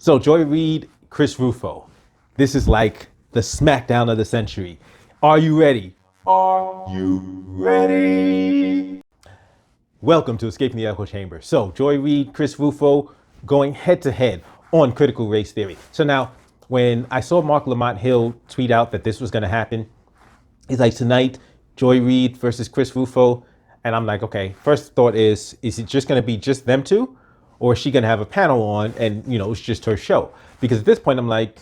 So Joy Reid, Chris Rufo. This is like the smackdown of the century. Are you ready? Are you ready? Welcome to Escaping the Echo Chamber. So Joy Reid, Chris Rufo going head to head on critical race theory. So now, when I saw Mark Lamont Hill tweet out that this was going to happen, he's like, tonight, Joy Reid versus Chris Rufo. And I'm like, okay, first thought is it just going to be just them two? Or is she going to have a panel on and, it's just her show? Because at this point, I'm like,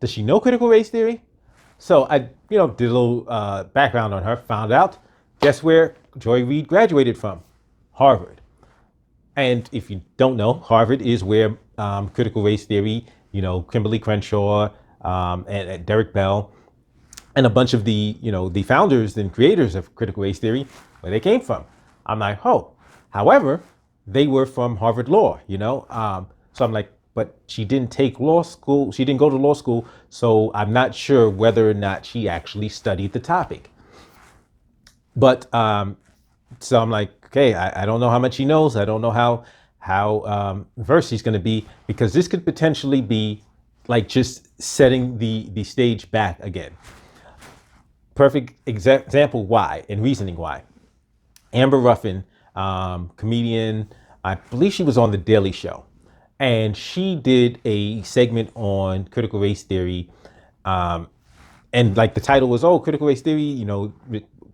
does she know critical race theory? So I, did a little background on her, found out, guess where Joy Reid graduated from? Harvard. And if you don't know, Harvard is where critical race theory, Kimberly Crenshaw and Derek Bell, and a bunch of the, the founders and creators of critical race theory, where they came from. I'm like, oh, however, they were from Harvard Law, So I'm like, but she didn't take law school. She didn't go to law school. So I'm not sure whether or not she actually studied the topic. But so I'm like, okay, I don't know how much she knows. I don't know how versed she's going to be, because this could potentially be like just setting the stage back again. Perfect example why and reasoning why. Amber Ruffin, comedian, I believe she was on The Daily Show, and she did a segment on critical race theory. And like the title was, critical race theory,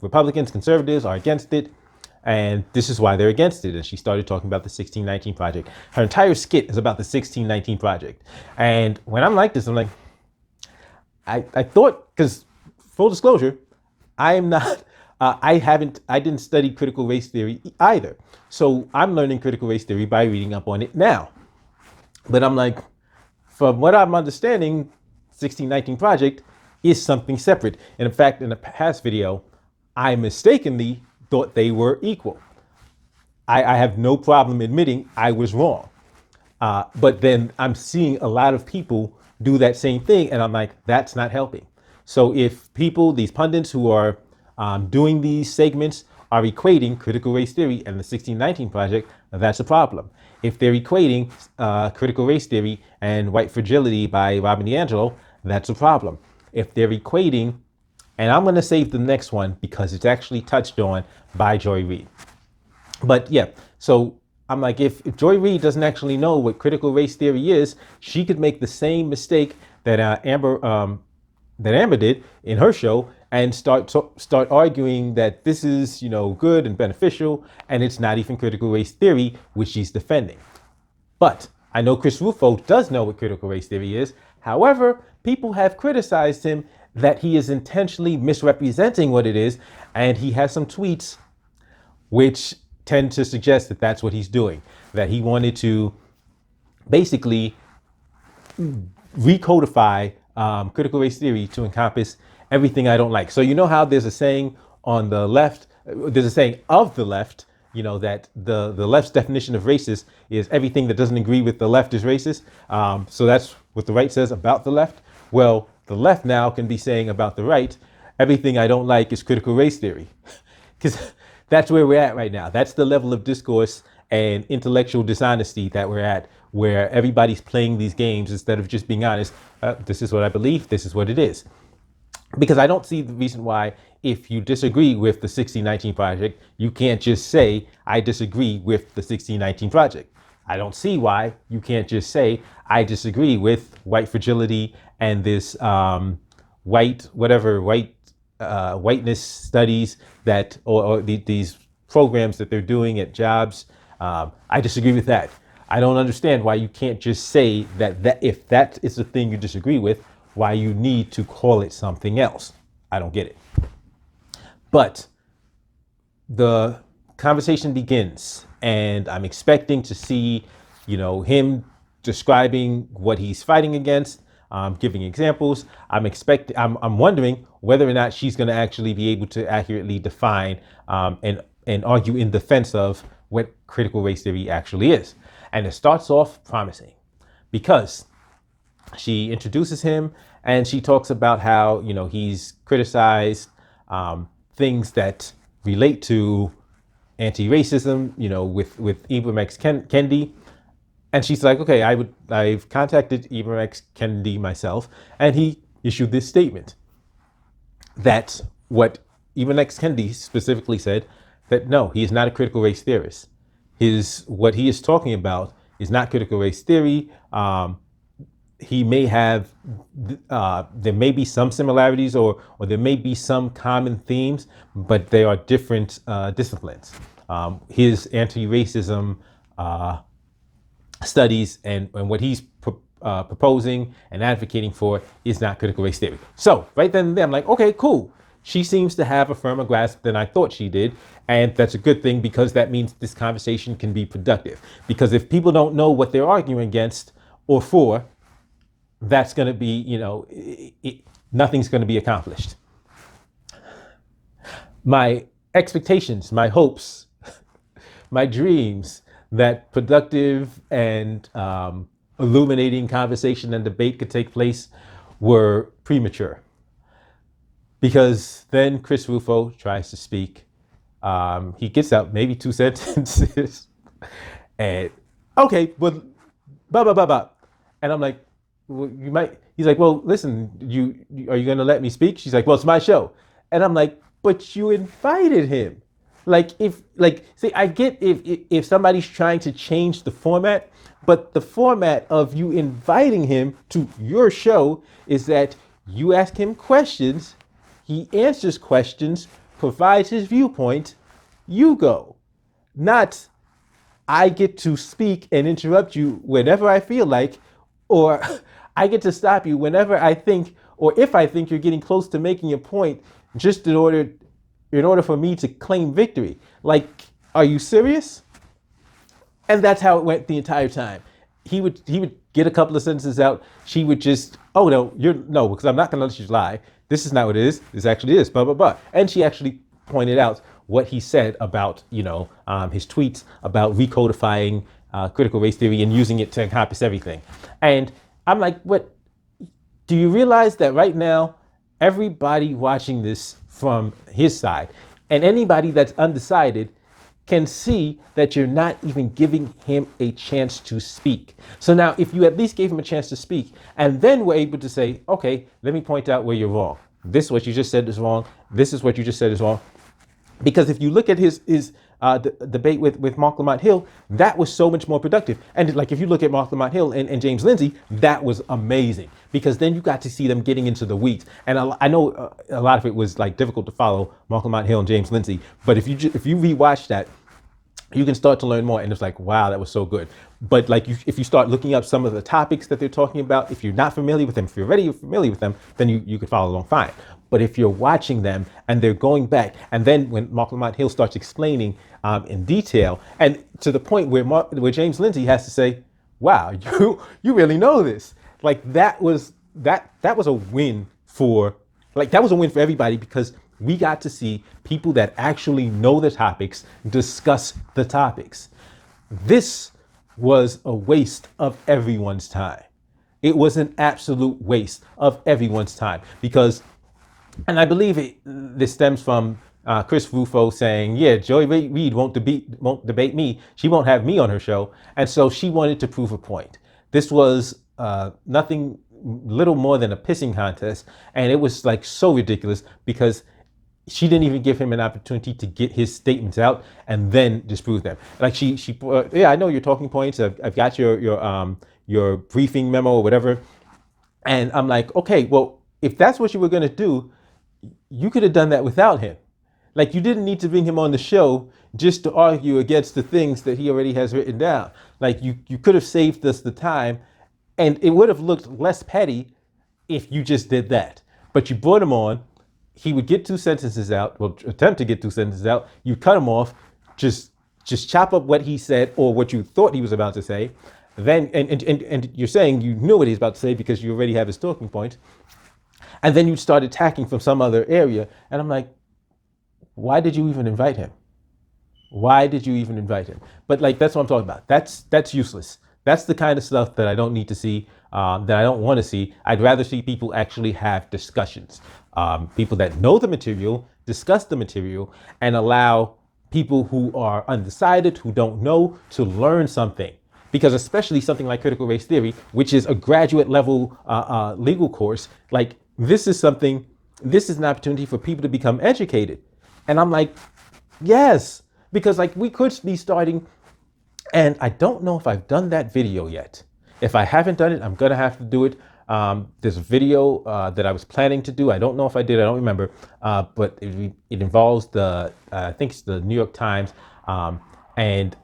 Republicans, conservatives are against it. And this is why they're against it. And she started talking about the 1619 Project. Her entire skit is about the 1619 Project. And when I'm like this, I'm like, I thought, because full disclosure, I am not, I didn't study critical race theory either. So I'm learning critical race theory by reading up on it now. But I'm like, from what I'm understanding, 1619 Project is something separate. And in fact, in a past video, I mistakenly thought they were equal. I have no problem admitting I was wrong. But then I'm seeing a lot of people do that same thing. And I'm like, that's not helping. So if people, these pundits who are doing these segments are equating critical race theory and the 1619 Project, that's a problem. If they're equating critical race theory and White Fragility by Robin DiAngelo, that's a problem. If they're equating, and I'm going to save the next one because it's actually touched on by Joy Reid. But yeah, so I'm like, if Joy Reid doesn't actually know what critical race theory is, she could make the same mistake that Amber did in her show and start arguing that this is, good and beneficial, and it's not even critical race theory, which she's defending. But I know Chris Rufo does know what critical race theory is. However, people have criticized him that he is intentionally misrepresenting what it is, and he has some tweets which tend to suggest that that's what he's doing, that he wanted to basically recodify critical race theory to encompass everything I don't like. So you know how there's a saying on the left, there's a saying of the left, that the left's definition of racist is everything that doesn't agree with the left is racist. So that's what the right says about the left. Well, the left now can be saying about the right, everything I don't like is critical race theory. Because that's where we're at right now. That's the level of discourse and intellectual dishonesty that we're at, where everybody's playing these games instead of just being honest. This is what I believe. This is what it is. Because I don't see the reason why, if you disagree with the 1619 Project, you can't just say, I disagree with the 1619 Project. I don't see why you can't just say, I disagree with white fragility and this whiteness studies that, or these programs that they're doing at jobs. I disagree with that. I don't understand why you can't just say that if that is the thing you disagree with, why you need to call it something else. I don't get it. But the conversation begins, and I'm expecting to see, him describing what he's fighting against, giving examples. I'm wondering whether or not she's going to actually be able to accurately define and argue in defense of what critical race theory actually is. And it starts off promising, because she introduces him and she talks about how, he's criticized things that relate to anti-racism, with Ibram X. Kendi. And she's like, okay, I've contacted Ibram X. Kendi myself, and he issued this statement that what Ibram X. Kendi specifically said, that no, he is not a critical race theorist. What he is talking about is not critical race theory. He may have, there may be some similarities or there may be some common themes, but they are different disciplines. His anti-racism studies and what he's proposing and advocating for is not critical race theory. So right then and there, I'm like, okay, cool. She seems to have a firmer grasp than I thought she did. And that's a good thing, because that means this conversation can be productive. Because if people don't know what they're arguing against or for, that's going to be, nothing's going to be accomplished. My expectations, my hopes, my dreams that productive and illuminating conversation and debate could take place were premature. Because then Chris Rufo tries to speak. He gets out maybe 2 sentences. And, okay, well, blah, blah, blah, blah. And I'm like, well, he's like, well, listen, are you going to let me speak? She's like, well, it's my show. And I'm like, but you invited him. See, I get if somebody's trying to change the format, but the format of you inviting him to your show is that you ask him questions, he answers questions, provides his viewpoint, you go. Not, I get to speak and interrupt you whenever I feel like, or I get to stop you whenever I think, or if I think you're getting close to making a point, just in order for me to claim victory. Like, are you serious? And that's how it went the entire time. He would get a couple of sentences out. She would just, oh no, because I'm not gonna let you lie. This is not what it is. This actually is, blah, blah, blah. And she actually pointed out what he said about, his tweets about recodifying critical race theory and using it to encompass everything. And I'm like, what? Do you realize that right now, everybody watching this from his side and anybody that's undecided can see that you're not even giving him a chance to speak. So now if you at least gave him a chance to speak and then were able to say, okay, let me point out where you're wrong. This is what you just said is wrong. This is what you just said is wrong. Because if you look at his debate with Mark Lamont Hill, that was so much more productive. And like if you look at Mark Lamont Hill and James Lindsay, that was amazing, because then you got to see them getting into the weeds. And I know a lot of it was like difficult to follow Mark Lamont Hill and James Lindsay, but if you rewatch that, you can start to learn more, and it's like, wow, that was so good. But like if you start looking up some of the topics that they're talking about, if you're not familiar with them, if you're already familiar with them, then you could follow along fine. But if you're watching them and they're going back, and then when Mark Lamont Hill starts explaining in detail, and to the point where James Lindsay has to say, wow, you really know this. Like that was a win for everybody, because we got to see people that actually know the topics discuss the topics. This was a waste of everyone's time. It was an absolute waste of everyone's time, because, and I believe this stems from Chris Rufo saying, yeah, Joy Reid won't debate me. She won't have me on her show. And so she wanted to prove a point. This was nothing little more than a pissing contest. And it was like so ridiculous, because she didn't even give him an opportunity to get his statements out and then disprove them. Like yeah, I know your talking points. I've got your briefing memo or whatever. And I'm like, okay, well, if that's what you were going to do, you could have done that without him. Like, you didn't need to bring him on the show just to argue against the things that he already has written down. Like, you could have saved us the time, and it would have looked less petty if you just did that. But you brought him on. He would get 2 sentences out, well, attempt to get 2 sentences out. You cut him off, just chop up what he said or what you thought he was about to say. Then, and you're saying you knew what he's about to say because you already have his talking points. And then you start attacking from some other area. And I'm like, why did you even invite him? Why did you even invite him? But like, that's what I'm talking about. That's useless. That's the kind of stuff that I don't need to see, that I don't want to see. I'd rather see people actually have discussions. People that know the material, discuss the material, and allow people who are undecided, who don't know, to learn something. because especially something like critical race theory, which is a graduate level legal course, like this is an opportunity for people to become educated. And I'm like, yes, because like we could be starting, and I don't know if I've done that video yet. If I haven't done it, I'm gonna have to do it. There's a video that I was planning to do. I don't know if I did, I don't remember, but it involves I think it's the New York Times, and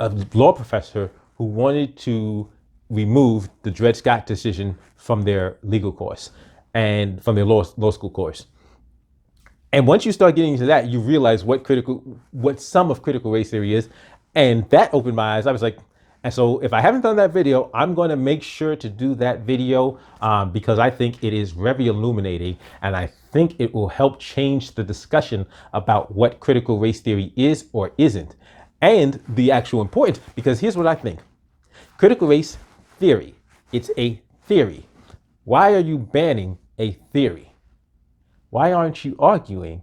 a law professor who wanted to remove the Dred Scott decision from their legal course and from their law school course. And once you start getting into that, you realize what some of critical race theory is. And that opened my eyes. I was like, and so if I haven't done that video, I'm going to make sure to do that video because I think it is very illuminating. And I think it will help change the discussion about what critical race theory is or isn't. And the actual importance, because here's what I think. Critical race theory, it's a theory. Why are you banning a theory? Why aren't you arguing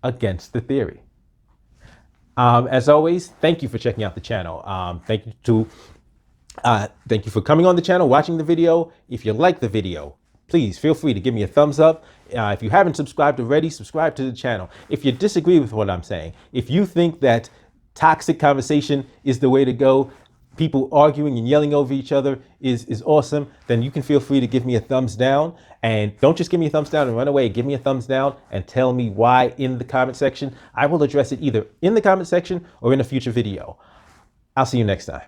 against the theory? As always, thank you for checking out the channel. Thank you for coming on the channel, watching the video. If you like the video, please feel free to give me a thumbs up. If you haven't subscribed already, subscribe to the channel. If you disagree with what I'm saying, if you think that toxic conversation is the way to go, people arguing and yelling over each other is awesome, then you can feel free to give me a thumbs down. And don't just give me a thumbs down and run away. Give me a thumbs down and tell me why in the comment section. I will address it either in the comment section or in a future video. I'll see you next time.